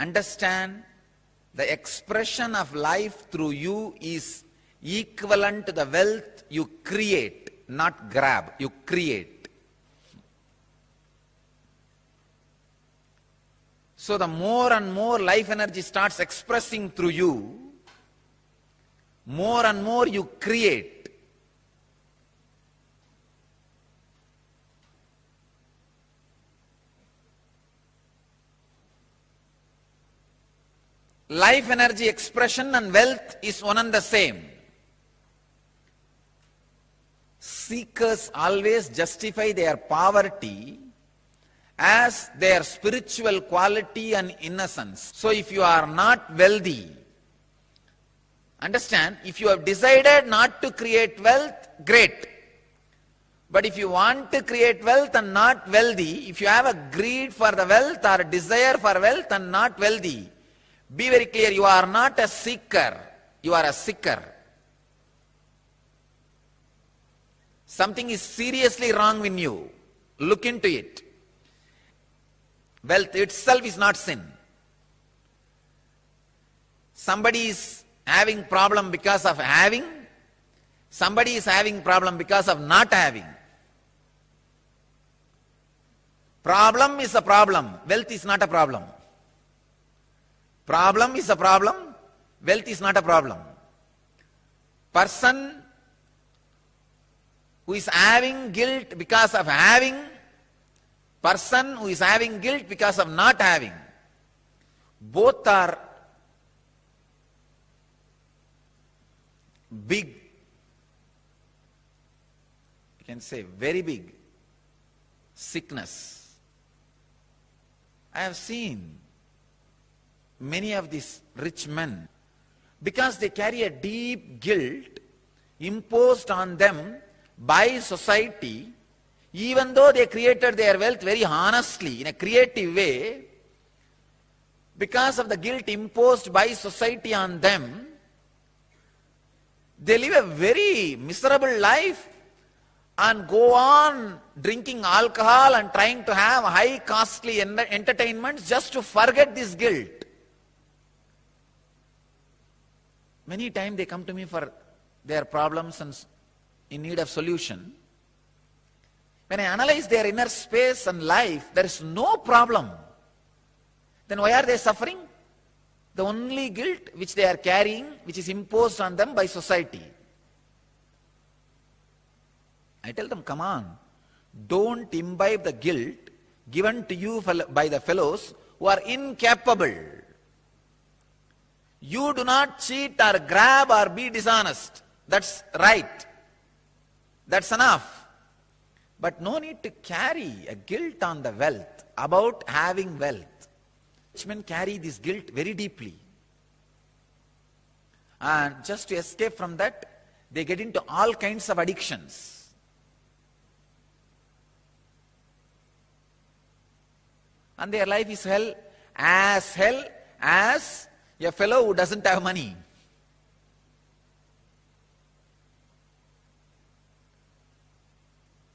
understand the expression of life through you is equivalent to the wealth you create, not grab, you create. So the more and more life energy starts expressing through you, more and more you create. Life energy expression and wealth is one and the same. Seekers always justify their poverty as their spiritual quality and innocence. So if you are not wealthy, understand, if you have decided not to create wealth, great. But if you want to create wealth and not wealthy, if you have a greed for the wealth or a desire for wealth and not wealthy, be very clear, you are not a seeker, you are a seeker. Something is seriously wrong in you. Look into it. Wealth itself is not sin. Somebody is having problem because of having, somebody is having problem because of not having. Problem is a problem, wealth is not a problem. Problem is a problem, wealth is not a problem. Person who is having guilt because of having, person who is having guilt because of not having, both are big, you can say very big sickness. I have seen many of these rich men, because they carry a deep guilt imposed on them by society, even though they created their wealth very honestly, in a creative way, because of the guilt imposed by society on them, they live a very miserable life and go on drinking alcohol and trying to have high costly entertainments just to forget this guilt. Many times they come to me for their problems and in need of solution. When I analyze their inner space and life, there is no problem. Then why are they suffering? The only guilt which they are carrying, which is imposed on them by society. I tell them, come on, don't imbibe the guilt given to you by the fellows who are incapable. You do not cheat or grab or be dishonest. That's right. That's enough. But no need to carry a guilt on the wealth, about having wealth. Rich men carry this guilt very deeply. And just to escape from that, they get into all kinds of addictions. And their life is hell as a fellow who doesn't have money.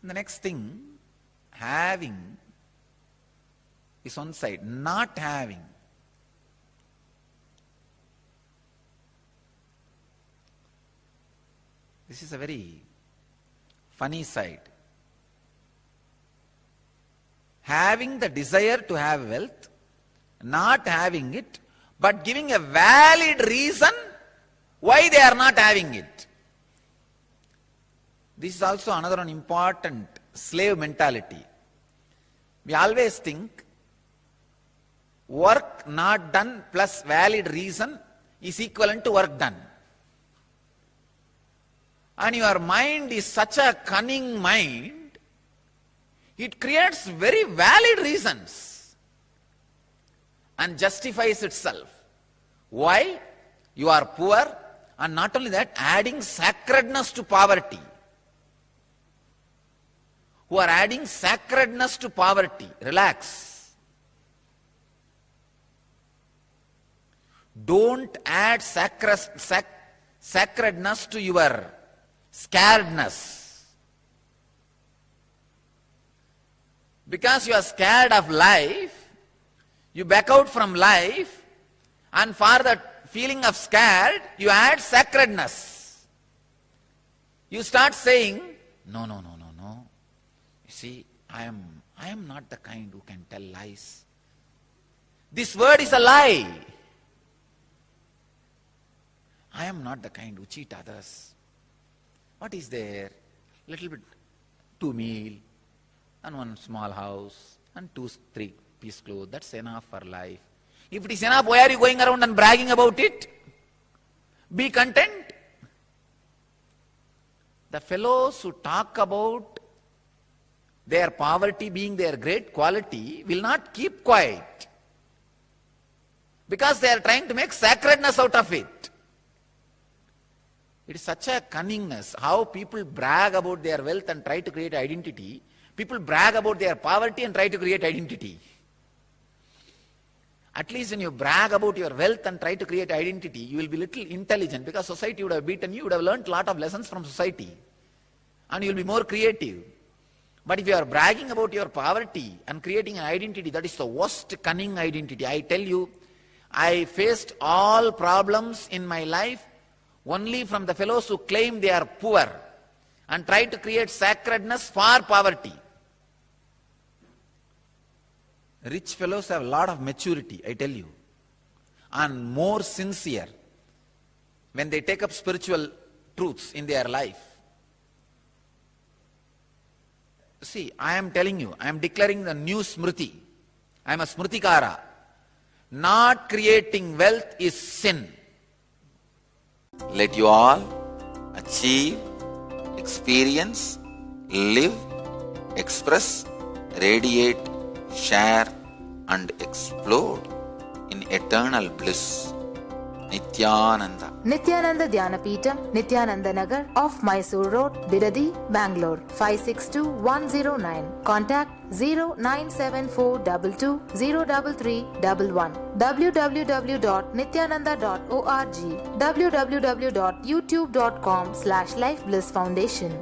And the next thing, having is one side, not having. This is a very funny side. Having the desire to have wealth, not having it, but giving a valid reason why they are not having it. This is also another one important slave mentality. We always think work not done plus valid reason is equivalent to work done. And your mind is such a cunning mind, it creates very valid reasons and justifies itself. Why? You are poor, and not only that, adding sacredness to poverty. Who are adding sacredness to poverty. Relax. Don't add sacredness to your scaredness. Because you are scared of life, You back out from life, and for that feeling of scared, you add sacredness. You start saying, no. You see, I am not the kind who can tell lies. This word is a lie. I am not the kind who cheat others. What is there? Little bit, 2 meal, and 1 small house, and 2-3 piece clothes. That's enough for life. If it is enough, why are you going around and bragging about it? Be content. The fellows who talk about their poverty being their great quality will not keep quiet, because they are trying to make sacredness out of it. It is such a cunningness, how people brag about their wealth and try to create identity. People brag about their poverty and try to create identity. At least when you brag about your wealth and try to create identity, you will be little intelligent, because society would have beaten you, would have learnt a lot of lessons from society, and you will be more creative. But if you are bragging about your poverty and creating an identity, that is the worst cunning identity. I tell you, I faced all problems in my life only from the fellows who claim they are poor and try to create sacredness for poverty. Rich fellows have a lot of maturity, I tell you, and more sincere when they take up spiritual truths in their life. See, I am telling you, I am declaring the new Smriti. I am a Smritikara. Not creating wealth is sin. Let you all achieve, experience, live, express, radiate, share and explode in eternal bliss. Nityananda. Nityananda Dhyanapitham, Nityananda Nagar off Mysore Road, Bidadi, Bangalore 562109. Contact 097422033311. www.nityananda.org. www.youtube.com/Life Bliss Foundation.